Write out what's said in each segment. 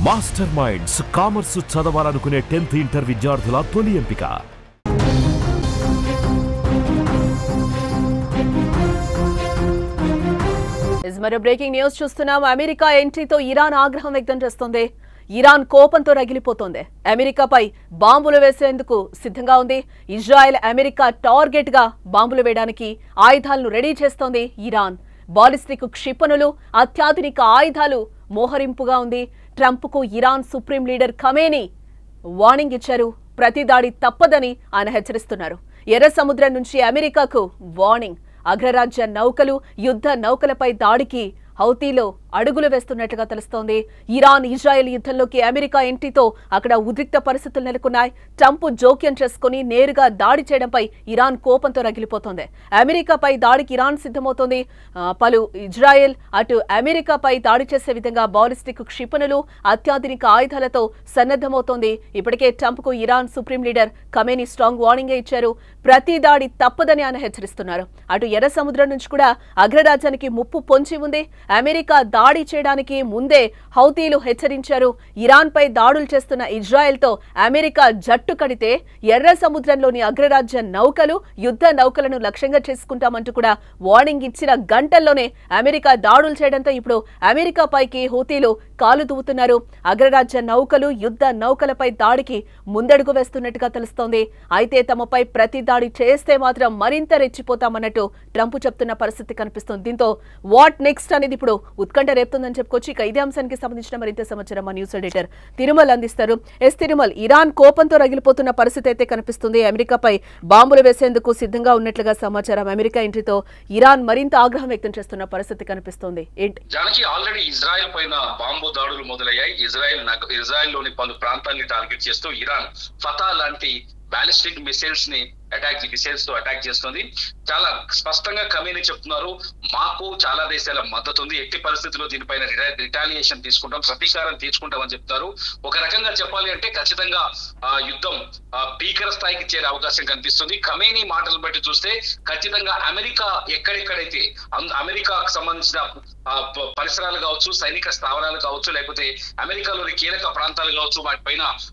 Master minds commerce చదవాలనుకునే 10th inter విద్యార్థుల తొలి ఎంపిక. మరో బ్రేకింగ్ న్యూస్ చూస్తున్నాం. అమెరికా ఎంట్రీతో ఇరాన్ ఆగ్రహం వ్యక్తం చేస్తోంది. ఇరాన్ కోపంతో రగిలిపోతోంది. అమెరికాపై బాంబులు వేసేందుకు సిద్ధంగా ఉంది. ఇజ్రాయెల్ అమెరికా టార్గెట్ గా బాంబులు వేయడానికి ఆయుధాలను రెడీ చేస్తోంది ఇరాన్. బాలిస్టిక్ క్షిపణులు, అత్యాధునిక ఆయుధాలు మోహరింపుగా ఉంది. ట్రంప్ కు Iran supreme leader Khamenei warning ఇచ్చారు. ప్రతి దాడి తప్పదని ఆయన హెచ్చరిస్తున్నారు. ఎర్ర సముద్రం నుంచి అమెరికాకు వార్నింగ్. అగ్రరాజ్య నౌకలు, యుద్ధ నౌకలపై దాడికి హౌతీలో అడుగులు వేస్తున్నట్లుగా తెలుస్తోంది. ఇరాన్ ఇజ్రాయెల్ యుద్ధంలోకి అమెరికా ఎంట్రీతో అక్కడ ఉద్రిక్త పరిస్థితులు నెలకొన్నాయి. ట్రంప్ జోక్యం చేసుకుని నేరుగా దాడి చేయడంపై ఇరాన్ కోపంతో రగిలిపోతోంది. అమెరికాపై దాడికి ఇరాన్ సిద్ధమవుతోంది. పలు ఇజ్రాయెల్ అటు అమెరికాపై దాడి చేసే విధంగా బాలిస్టిక్ క్షిపణులు, అత్యాధునిక ఆయుధాలతో సన్నద్ధమవుతోంది. ఇప్పటికే ట్రంప్ కు Iran supreme leader Khamenei strong warning ఇచ్చారు. ప్రతి దాడి తప్పదని ఆయన హెచ్చరిస్తున్నారు. అటు ఎర్ర సముద్రం నుంచి కూడా అగ్రరాజ్యానికి ముప్పు పొంచి ఉంది. అమెరికా దాడి చేయడానికి ముందే హౌతీలు హెచ్చరించారు. ఇరాన్ పై దాడులు చేస్తున్న ఇజ్రాయెల్ తో అమెరికా జట్టు కడితే ఎర్ర సముద్రంలోని అగ్రరాజ్య నౌకలు, యుద్ధ నౌకలను లక్ష్యంగా చేసుకుంటామంటూ కూడా వార్నింగ్ ఇచ్చిన గంటల్లోనే అమెరికా దాడులు చేయడంతో ఇప్పుడు అమెరికా పైకి హౌతీలు కాలు దువ్వుతున్నారు. అగ్రరాజ్య నౌకలు, యుద్ధ నౌకలపై దాడికి ముందడుగు వేస్తున్నట్టుగా తెలుస్తోంది. అయితే తమపై ప్రతి దాడి చేస్తే మాత్రం మరింత రెచ్చిపోతామన్నట్టు ట్రంప్ చెప్తున్న పరిస్థితి కనిపిస్తుంది. దీంతో వాట్ నెక్స్ట్ అనేది ఇప్పుడు ఉత్కంఠ రేపుతుందని చెప్పుకోవచ్చు. ఇక ఇదే అంశానికి సంబంధించిన మరింత సమాచారం మా న్యూస్ ఎడిటర్ తిరుమల్ అందిస్తారు. తిరుమల్, ఇరాన్ కోపంతో రగిలిపోతున్న పరిస్థితి అయితే కనిపిస్తుంది. అమెరికాపై బాంబులు వేసేందుకు సిద్ధంగా ఉన్నట్లుగా సమాచారం. అమెరికా ఎంట్రీతో ఇరాన్ మరింత ఆగ్రహం వ్యక్తం చేస్తున్న పరిస్థితి కనిపిస్తుంది. ఏంటి జానకి, ఆల్రెడీ ఇజ్రాయెల్ పైన బాంబు దాడులు మొదలయ్యాయి. ఇజ్రాయెల్ లోని పలు ప్రాంతాన్ని టార్గెట్ చేస్తూ ఇరాన్ ఫతా లాంటి బాలిస్టిక్ మిసైల్స్ తో అటాక్ చేస్తుంది. చాలా స్పష్టంగా ఖమేనీ చెప్తున్నారు, మాకు చాలా దేశాల మద్దతు ఉంది, ఎట్టి పరిస్థితుల్లో దీనిపైన రిటాలియేషన్ తీసుకుంటాం, ప్రతీకారం తీసుకుంటామని చెప్తారు. ఒక రకంగా చెప్పాలి అంటే ఖచ్చితంగా యుద్ధం భీకర స్థాయికి చేరే అవకాశం కనిపిస్తుంది. ఖమేనీ మాటలు బట్టి చూస్తే ఖచ్చితంగా అమెరికా ఎక్కడెక్కడైతే అమెరికాకు సంబంధించిన పరిసరాలు కావచ్చు, సైనిక స్థావరాలు కావచ్చు, లేకపోతే అమెరికాలోని కీలక ప్రాంతాలు కావచ్చు,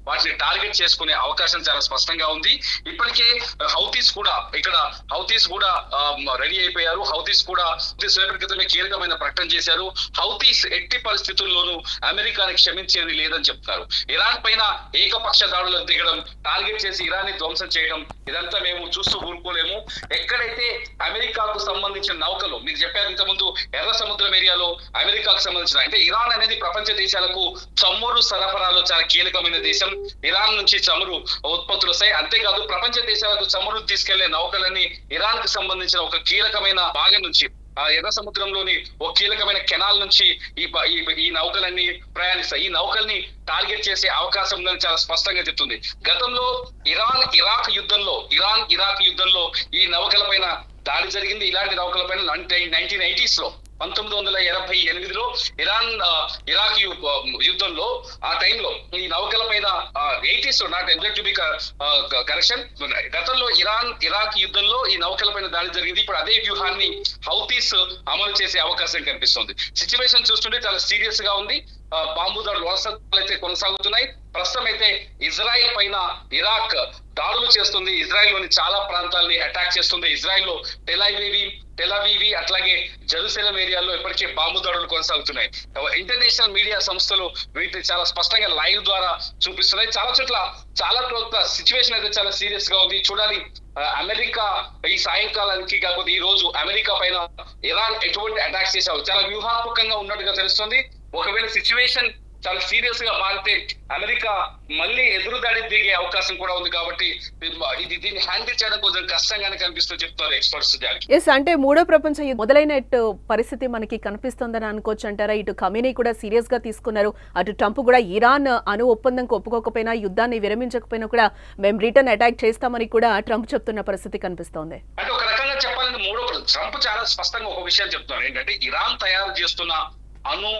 వాటిని టార్గెట్ చేసుకునే అవకాశం చాలా స్పష్టంగా ఉంది. ఇప్పటికే హౌతీస్ కూడా రెడీ అయిపోయారు. హౌతీస్ సేపటి క్రితమే కీలకమైన ప్రకటన చేశారు. హౌతీస్ ఎట్టి పరిస్థితుల్లోనూ అమెరికాని క్షమించేది లేదని చెప్తారు. ఇరాన్ పైన ఏకపక్ష దాడులకు దిగడం, టార్గెట్ చేసి ఇరాన్ ని ధ్వంసం చేయడం, ఇదంతా మేము చూస్తూ ఊరుకోలేము. ఎక్కడైతే అమెరికాకు సంబంధించిన నౌకలు, మీకు చెప్పారు ఇంతకుముందు, ఎర్ర సముద్రం ఏరియాలో అమెరికాకు సంబంధించిన, అంటే ఇరాన్ అనేది ప్రపంచ దేశాలకు చమురు సరఫరాలో చాలా కీలకమైన దేశం. ఇరాన్ నుంచి చమురు ఉత్పత్తులు వస్తాయి. అంతేకాదు ప్రపంచ దేశాలకు చమురు తీసుకెళ్లే నౌకలన్నీ ఇరాన్ కు సంబంధించిన ఒక కీలకమైన భాగం నుంచి, ఎర్ర సముద్రంలోని ఒక కీలకమైన కెనాల్ నుంచి ఈ నౌకలన్నీ ప్రయాణిస్తాయి. ఈ నౌకల్ని టార్గెట్ చేసే అవకాశం ఉందని చాలా స్పష్టంగా చెప్తుంది. గతంలో ఇరాన్ ఇరాక్ యుద్ధంలో ఈ నౌకల పైన దాడి జరిగింది. ఇలాంటి నౌకల పైన 1980s లో 1988లో ఇరాక్ యుద్ధంలో ఆ టైంలో ఈ నౌకల పైన 80s లో, not exact to be correction, గతంలో ఇరాక్ యుద్ధంలో ఈ నౌకల పైన దాడి జరిగింది. ఇప్పుడు అదే వ్యూహాన్ని హౌతీస్ అమలు చేసే అవకాశం కనిపిస్తుంది. సిచ్యువేషన్ చూస్తుంటే చాలా సీరియస్ గా ఉంది. బాంబు దాడులు అయితే కొనసాగుతున్నాయి. ప్రస్తుతం అయితే ఇజ్రాయెల్ పైన ఇరాక్ దాడులు చేస్తుంది. ఇజ్రాయెల్ లోని చాలా ప్రాంతాలని అటాక్ చేస్తుంది. ఇజ్రాయెల్ లో టెలవీవి అట్లాగే జెరూసలేం ఏరియాలో ఇప్పటికే బాంబు దాడులు కొనసాగుతున్నాయి. ఇంటర్నేషనల్ మీడియా సంస్థలు వీటిని చాలా స్పష్టంగా లైవ్ ద్వారా చూపిస్తున్నాయి. చాలా చోట్ల సిచ్యువేషన్ అయితే చాలా సీరియస్ గా ఉంది. చూడాలి అమెరికా ఈ సాయంకాలానికి, కాకపోతే ఈ రోజు అమెరికా పైన ఇరాన్ ఎటువంటి అటాక్స్ చేశావు చాలా వ్యూహాత్మకంగా ఉన్నట్టుగా తెలుస్తుంది. ఒకవేళ సిచ్యువేషన్ చాలా సీరియస్ గా మారితే అమెరికా మళ్ళీ ఎదురుదాడి దిగే అవకాశం కూడా ఉంది. కాబట్టి దీన్ని హ్యాండిల్ చేయడం కొంచెం కష్టంగానే కనిపిస్తుంది చెప్తారు ఎక్స్పర్ట్స్. అంటే మూడో ప్రపంచ మొదలైన పరిస్థితి మనకి కనిపిస్తుందని అనుకోవచ్చు అంటారా? ఇటు ఖమేనీ కూడా సీరియస్ గా తీసుకున్నారు. అటు ట్రంప్ కూడా ఇరాన్ అణు ఒప్పందంకు ఒప్పుకోకపోయినా, యుద్ధాన్ని విరమించకపోయినా కూడా మేము రిటర్న్ అటాక్ చేస్తామని కూడా ట్రంప్ చెప్తున్న పరిస్థితి కనిపిస్తోంది. అంటే ఒక రకంగా చెప్పాలంటే ట్రంప్ చాలా స్పష్టంగా ఒక విషయం చెప్తున్నారు. ఏంటంటే ఇరాన్ తయారు చేస్తున్న అణు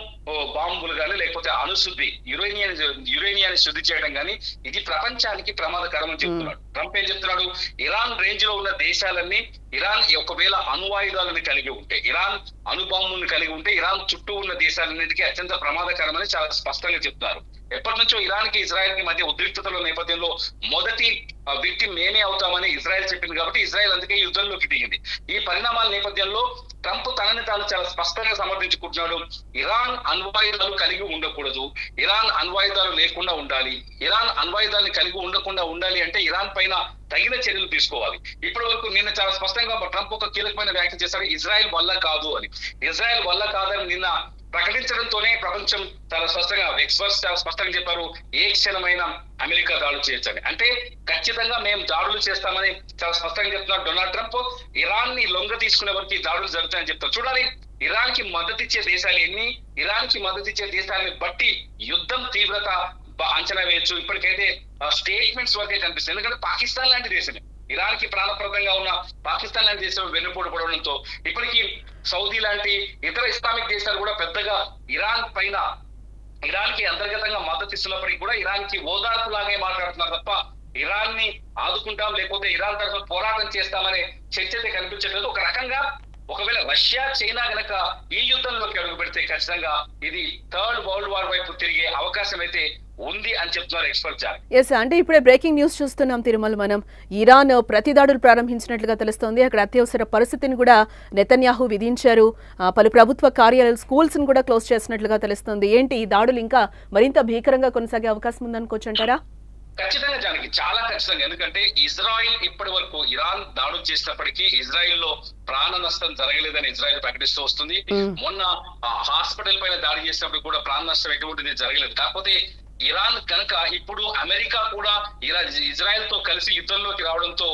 బాంబులు కానీ, లేకపోతే అణుశుద్ధి, యురేనియాన్ని శుద్ధి చేయడం కానీ ఇది ప్రపంచానికి ప్రమాదకరం అని చెప్తున్నాడు. ట్రంప్ ఏం చెప్తున్నాడు, ఇరాన్ రేంజ్ లో ఉన్న దేశాలన్నీ ఇరాన్ ఒకవేళ అణువాయుధాలను కలిగి ఉంటే, ఇరాన్ అణుబాంబులను కలిగి ఉంటే ఇరాన్ చుట్టూ ఉన్న దేశాలన్నిటికీ అత్యంత ప్రమాదకరమని చాలా స్పష్టంగా చెప్తున్నారు. ఎప్పటి నుంచో ఇరాన్ కి ఇజ్రాయెల్ కి మధ్య ఉద్రిక్తతల నేపథ్యంలో మొదటి విక్టిమ్ మేమే అవుతామని ఇజ్రాయెల్ చెప్పింది కాబట్టి ఇజ్రాయెల్ అందుకే యుద్ధంలోకి దిగింది. ఈ పరిణామాల నేపథ్యంలో ట్రంప్ తనని తాను చాలా స్పష్టంగా సమర్థించుకుంటున్నాడు. ఇరాన్ అణ్వాయుధాలు కలిగి ఉండకూడదు, ఇరాన్ అణ్వాయుధాలు లేకుండా ఉండాలి, ఇరాన్ అణ్వాయుధాలను కలిగి ఉండకుండా ఉండాలి అంటే ఇరాన్ పైన తగిన చర్యలు తీసుకోవాలి. ఇప్పటి వరకు నిన్న చాలా స్పష్టంగా ట్రంప్ ఒక కీలకమైన వ్యాఖ్య చేశారు, ఇజ్రాయెల్ వల్ల కాదు అని. ఇజ్రాయెల్ వల్ల కాదని నిన్న ప్రకటించడంతోనే ప్రపంచం చాలా స్పష్టంగా ఎక్స్పర్ట్స్ చాలా స్పష్టంగా చెప్పారు, ఏ క్షణమైన అమెరికా దాడులు చేయొచ్చని. అంటే ఖచ్చితంగా మేము దాడులు చేస్తామని చాలా స్పష్టంగా చెప్తున్నారు డొనాల్డ్ ట్రంప్. ఇరాన్ ని లొంగ తీసుకునే వరకు దాడులు జరుగుతాయని చెప్తారు. చూడాలి ఇరాన్ కి మద్దతిచ్చే దేశాలు ఎన్ని, ఇరాన్ కి మద్దతిచ్చే దేశాలని బట్టి యుద్ధం తీవ్రత అంచనా వేయొచ్చు. ఇప్పటికైతే స్టేట్మెంట్స్ వరకే కనిపిస్తుంది. ఎందుకంటే పాకిస్తాన్ లాంటి దేశమే, ఇరాన్ కి ప్రాణప్రదంగా ఉన్న పాకిస్తాన్ లాంటి దేశం వెన్నుపోటు పడడంతో ఇప్పటికీ సౌదీ లాంటి ఇతర ఇస్లామిక్ దేశాలు కూడా పెద్దగా ఇరాన్ పైన ఇరాన్ కి అంతర్గతంగా మద్దతు ఇస్తున్నప్పటికీ కూడా ఇరాన్ కి ఓదార్పులాగే మాట్లాడుతున్నారు తప్ప ఇరాన్ ని ఆదుకుంటాం లేకపోతే ఇరాన్ తరఫున పోరాటం చేస్తామనే చర్చ అయితే కనిపించట్లేదు. ఒక రకంగా ఒకవేళ రష్యా చైనా గనక ఈ యుద్ధంలోకి అడుగు పెడితే ఖచ్చితంగా ఇది థర్డ్ వరల్డ్ వార్ వైపు తిరిగే అవకాశం అయితే ఉంది అని చెప్తున్నారు ఎక్స్పర్ట్. ఎస్, అంటే ఇప్పుడే బ్రేకింగ్ న్యూస్ చూస్తున్నాం తిరుమల. మనం ఇరాన్ ప్రతిదాడులు ప్రారంభించినట్లుగా తెలుస్తోంది. అక్కడ అత్యవసర పరిస్థితిని కూడా నెతన్యాహు విధించారు. పలు ప్రభుత్వ కార్యాలయాలు, స్కూల్స్ ను కూడా క్లోజ్ చేసినట్లుగా తెలుస్తోంది. ఏంటి ఈ దాడులు ఇంకా మరింత భీకరంగా కొనసాగే అవకాశం ఉందనుకోవచ్చు అంటారా? ఖచ్చితంగా జానకి, చాలా ఖచ్చితంగా. ఎందుకంటే ఇజ్రాయిల్ ఇప్పటి వరకు ఇరాన్ దాడులు చేసినప్పటికీ ఇజ్రాయిల్ లో ప్రాణ నష్టం జరగలేదని ఇజ్రాయిల్ ప్రకటిస్తూ వస్తుంది. మొన్న హాస్పిటల్ పైన దాడి చేసినప్పుడు కూడా ప్రాణ నష్టం ఎటువంటిది జరగలేదు. కాకపోతే ఇరాన్ కనుక ఇప్పుడు అమెరికా కూడా ఇజ్రాయెల్ తో కలిసి యుద్ధంలోకి రావడంతో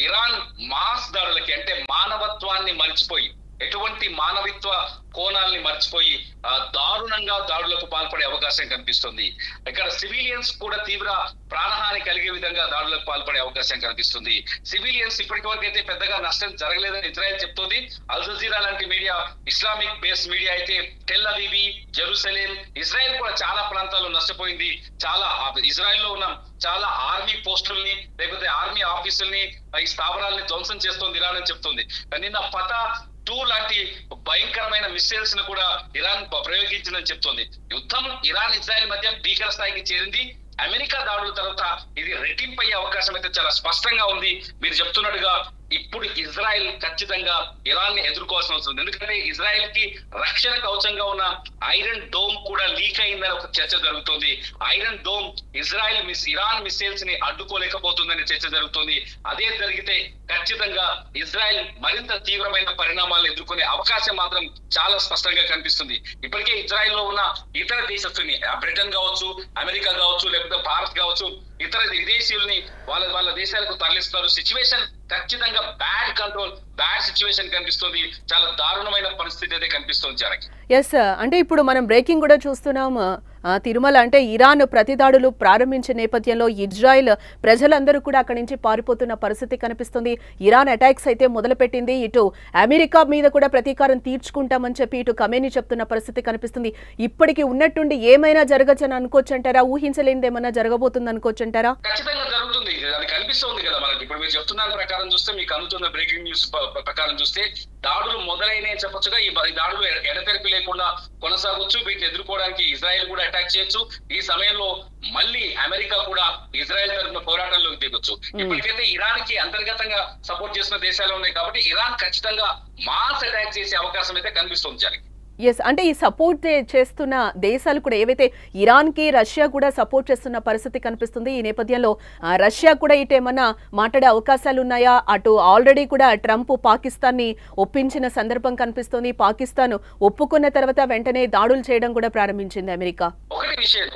ఇరాన్ మాస్ దాడులకి అంటే మానవత్వాన్ని మర్చిపోయి, ఎటువంటి మానవిత్వ కోణాలని మర్చిపోయి దారుణంగా దాడులకు పాల్పడే అవకాశం కనిపిస్తుంది. ఇక్కడ సివిలియన్స్ కూడా తీవ్ర ప్రాణహాని కలిగే విధంగా దాడులకు పాల్పడే అవకాశం కనిపిస్తుంది. సివిలియన్స్ ఇప్పటి వరకు అయితే పెద్దగా నష్టం జరగలేదని ఇజ్రాయెల్ చెప్తోంది. అల్ జజీరా లాంటి మీడియా, ఇస్లామిక్ బేస్ మీడియా అయితే టెల్ అవీవ్, జెరూసలేం, ఇజ్రాయెల్ కూడా చాలా ప్రాంతాల్లో నష్టపోయింది. చాలా ఇజ్రాయెల్ లో ఉన్న చాలా ఆర్మీ పోస్టుల్ని లేకపోతే ఆర్మీ ఆఫీసుల్ని ఈ స్థావరాలని ధ్వంసం చేస్తోంది ఇరాన్ అని చెప్తుంది. నిన్న ఫతా 2 లాంటి భయంకరమైన మిసైల్స్ ను కూడా ఇరాన్ ప్రయోగించిందని చెప్తోంది. యుద్ధం ఇరాన్ ఇజ్రాయెల్ మధ్య భీకర స్థాయికి చేరింది. అమెరికా దాడుల తర్వాత ఇది రెట్టింపు అయ్యే అవకాశం అయితే చాలా స్పష్టంగా ఉంది. మీరు చెప్తున్నట్టుగా ఇప్పుడు ఇజ్రాయెల్ ఖచ్చితంగా ఇరాన్ ని ఎదుర్కోవాల్సిన అవసరం ఉంది. ఎందుకంటే ఇజ్రాయెల్ కి రక్షణ కవచంగా ఉన్న ఐరన్ డోమ్ కూడా లీక్ అయిందని ఒక చర్చ జరుగుతుంది. ఐరన్ డోమ్ ఇరాన్ మిసైల్స్ ని అడ్డుకోలేకపోతుందని చర్చ జరుగుతుంది. అదే జరిగితే ఖచ్చితంగా ఇజ్రాయెల్ మరింత తీవ్రమైన పరిణామాలను ఎదుర్కొనే అవకాశం మాత్రం చాలా స్పష్టంగా కనిపిస్తుంది. ఇప్పటికే ఇజ్రాయెల్ లో ఉన్న ఇతర దేశస్తుల్ని, బ్రిటన్ కావచ్చు, అమెరికా కావచ్చు, లేకపోతే భారత్ కావచ్చు, ఇతర విదేశీయుల్ని వాళ్ళ దేశాలకు తరలిస్తున్నారు. సిచ్యువేషన్ ఖచ్చితంగా బ్యాడ్ సిచ్యువేషన్ కనిపిస్తుంది. చాలా దారుణమైన పరిస్థితి అయితే కనిపిస్తుంది జనకి. ఎస్, అంటే ఇప్పుడు మనం బ్రేకింగ్ కూడా చూస్తున్నాం తిరుమల. అంటే ఇరాన్ ప్రతిదాడులు ప్రారంభించే నేపథ్యంలో ఇజ్రాయెల్ ప్రజలందరూ కూడా అక్కడి నుంచి పారిపోతున్న పరిస్థితి కనిపిస్తుంది. ఇరాన్ అటాక్స్ అయితే మొదలుపెట్టింది. ఇటు అమెరికా మీద కూడా ప్రతీకారం తీర్చుకుంటామని చెప్పి ఇటు ఖమేనీ చెప్తున్న పరిస్థితి కనిపిస్తుంది. ఇప్పటికి ఉన్నట్టుండి ఏమైనా జరగచ్చని అనుకోవచ్చు అంటారా? ఊహించలేనిది ఏమైనా జరగబోతుంది అనుకోవచ్చు అంటారా? ఖచ్చితంగా జరుగుతుంది, అది కనిపిస్తుంది కదా మనకి. ఇప్పుడు మీరు చెప్తున్న ప్రకారం చూస్తే, మీకు అందుతున్న బ్రేకింగ్ న్యూస్ ప్రకారం చూస్తే దాడులు మొదలైనవి చెప్పొచ్చుగా. ఈ దాడులు ఎడతెరిపి లేకుండా కొనసాగొచ్చు. వీటిని ఎదుర్కోవడానికి ఇజ్రాయెల్ కూడా అటాక్ చేయొచ్చు. ఈ సమయంలో మళ్ళీ అమెరికా కూడా ఇజ్రాయెల్ తరఫున పోరాటంలోకి దిగొచ్చు. ఇప్పటికైతే ఇరాన్ కి అంతర్గతంగా సపోర్ట్ చేసిన దేశాలు ఉన్నాయి కాబట్టి ఇరాన్ ఖచ్చితంగా మాస్ అటాక్ చేసే అవకాశం అయితే కనిపిస్తుంది జనకి. ఎస్, అంటే ఈ సపోర్ట్ చేస్తున్న దేశాలు కూడా ఏవైతే ఇరాన్ కి రష్యా కూడా సపోర్ట్ చేస్తున్న పరిస్థితి కనిపిస్తుంది. ఈ నేపథ్యంలో రష్యా కూడా ఇటు ఏమన్నా మాట్లాడే అవకాశాలు ఉన్నాయా? అటు ఆల్రెడీ కూడా ట్రంప్ పాకిస్తాన్ ని ఒప్పించిన సందర్భం కనిపిస్తుంది. పాకిస్తాన్ ఒప్పుకున్న తర్వాత వెంటనే దాడులు చేయడం కూడా ప్రారంభించింది అమెరికా.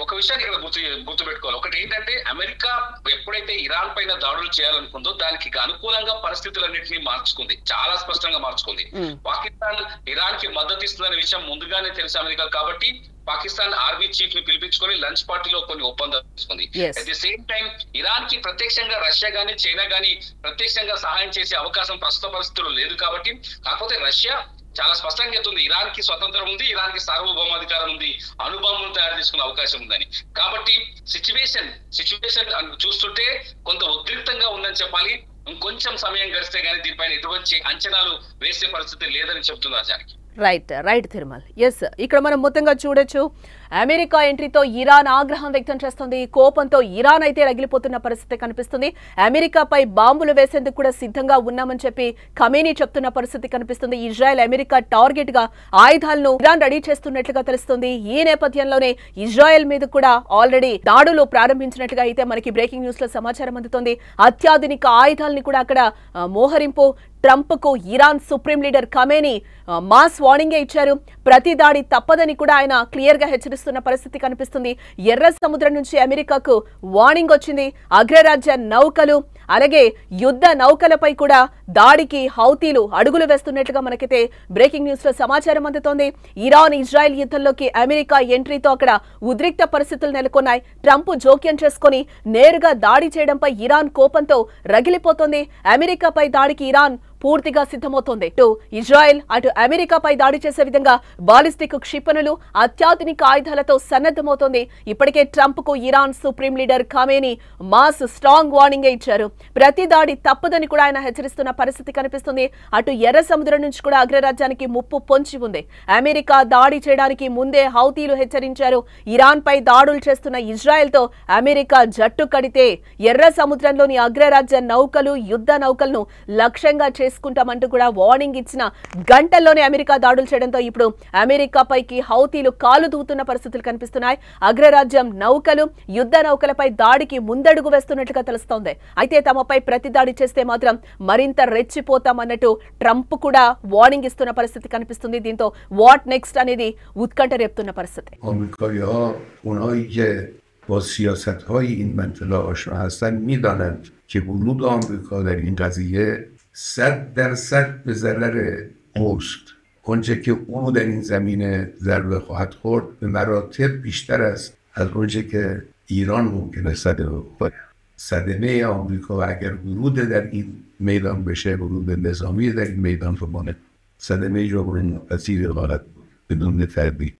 ఒక విషయాన్ని ఇక్కడ గుర్తుపెట్టుకోవాలి. ఒకటి ఏంటంటే, అమెరికా ఎప్పుడైతే ఇరాన్ పైన దాడులు చేయాలనుకుందో దానికి అనుకూలంగా పరిస్థితులన్నింటినీ మార్చుకుంది, చాలా స్పష్టంగా మార్చుకుంది. పాకిస్తాన్ ఇరాన్ కి మద్దతు ఇస్తుందనే విషయం ముందుగానే తెలుసు అమెరికా కాబట్టి పాకిస్తాన్ ఆర్మీ చీఫ్ ని పిలిపించుకొని లంచ్ పార్టీలో కొన్ని ఒప్పందాలు తీసుకుంది. At the same time Iran కి ప్రత్యక్షంగా రష్యా గానీ చైనా గానీ ప్రత్యక్షంగా సహాయం చేసే అవకాశం ప్రస్తుత పరిస్థితుల్లో లేదు కాబట్టి, కాకపోతే రష్యా చాలా స్పష్టంగా చెప్తుంది ఇరాన్ కి స్వతంత్రం ఉంది, ఇరాన్ కి సార్వభౌమాధికారం ఉంది, అణుబాంబును తయారు చేసుకునే అవకాశం ఉందని. కాబట్టి సిచ్యువేషన్ చూస్తుంటే కొంత ఉద్రిక్తంగా ఉందని చెప్పాలి. ఇంకొంచెం సమయం గడిస్తే గానీ దీనిపైన ఎటువంటి అంచనాలు వేసే పరిస్థితి లేదని చెప్తున్నారు జానకి. రైట్ తిరుమల్. ఎస్, ఇక్కడ మనం మొత్తంగా చూడొచ్చు అమెరికా ఎంట్రీతో ఇరాన్ ఆగ్రహం వ్యక్తం చేస్తుంది. కోపంతో ఇరాన్ అయితే రగిలిపోతున్న పరిస్థితి కనిపిస్తుంది. అమెరికాపై బాంబులు వేసేందుకు కూడా సిద్ధంగా ఉన్నామని చెప్పి ఖమేనీ చెప్తున్న పరిస్థితి కనిపిస్తుంది. ఇజ్రాయెల్ అమెరికా టార్గెట్ గా ఆయుధాలను ఇరాన్ రెడీ చేస్తున్నట్లుగా తెలుస్తుంది. ఈ నేపథ్యంలోనే ఇజ్రాయెల్ మీద కూడా ఆల్రెడీ దాడులు ప్రారంభించినట్లుగా అయితే మనకి బ్రేకింగ్ న్యూస్ లో సమాచారం అందుతోంది. అత్యాధునిక ఆయుధాలని కూడా అక్కడ మోహరింపు. ట్రంప్ కు Iran supreme leader Khamenei mass warning ఇచ్చారు. ప్రతి దాడి తప్పదని కూడా ఆయన క్లియర్ గా హెచ్చరిస్తున్న పరిస్థితి కనిపిస్తుంది. ఎర్ర సముద్రం నుంచి అమెరికాకు వార్నింగ్ వచ్చింది. అగ్రరాజ్య నౌకలు అలాగే యుద్ధ నౌకలపై కూడా దాడికి హౌతీలు అడుగులు వేస్తున్నట్లుగా మనకైతే బ్రేకింగ్ న్యూస్ లో సమాచారం అందుతోంది. ఇరాన్ ఇజ్రాయెల్ యుద్ధంలోకి అమెరికా ఎంట్రీతో అక్కడ ఉద్రిక్త పరిస్థితులు నెలకొన్నాయి. ట్రంప్ జోక్యం చేసుకుని నేరుగా దాడి చేయడంపై ఇరాన్ కోపంతో రగిలిపోతోంది. అమెరికాపై దాడికి ఇరాన్ పూర్తిగా సిద్ధమవుతోంది. ఇటు ఇజ్రాయెల్ అటు అమెరికాపై దాడి చేసే విధంగా బాలిస్టిక్ క్షిపణులు అత్యాధునిక ఆయుధాలతో సన్నద్ధమవుతోంది. ఇప్పటికే ట్రంప్ కు Iran supreme leader Khamenei mass strong warning ఇచ్చారు. ప్రతి దాడి తప్పదని కూడా ఆయన హెచ్చరిస్తున్న పరిస్థితి కనిపిస్తుంది. అటు ఎర్ర సముద్రం నుంచి కూడా అగ్రరాజ్యానికి ముప్పు పొంచి ఉంది. అమెరికా దాడి చేయడానికి ముందే హౌతీలు హెచ్చరించారు. ఇరాన్ పై దాడులు చేస్తున్న ఇజ్రాయెల్ తో అమెరికా జట్టు కడితే ఎర్ర సముద్రంలోని అగ్రరాజ్య నౌకలు యుద్ధ నౌకలను లక్ష్యంగా చేసుకుంటామంటూ కూడా వార్నింగ్ ఇచ్చిన గంటల్లోనే అమెరికా దాడులు చేయడంతో ఇప్పుడు అమెరికాపైకి హౌతీలు కాలు దూతున్న పరిస్థితులు కనిపిస్తున్నాయి. అగ్రరాజ్యం నౌకలు యుద్ధ నౌకలపై దాడికి ముందడుగు వేస్తున్నట్లుగా తెలుస్తోంది. అయితే తమపై ప్రతి దాడి చేస్తే మాత్రం మరింత రెచ్చిపోతామన్నట్టు ట్రంప్ కూడా వార్నింగ్ ఇస్తున్న పరిస్థితి కనిపిస్తుంది. దీంతో వాట్ నెక్స్ట్ అనేది ఉత్కంఠ రేపుతున్న పరిస్థితి. با سیاست‌های این منطقه آشنا هستند می‌دانند که ورود آمریکا در این قضیه 100% به ضرر اوست. آنچه که او در این زمینه ضربه خواهد خورد به مراتب بیشتر است از آنچه که ایران ممکنه صدمه بخوره. صدمه آمریکا و اگر ورود در این میدان بشه، ورود نظامی در این میدان رو صدمه جبران پذیر خواهد بود بدون تردید.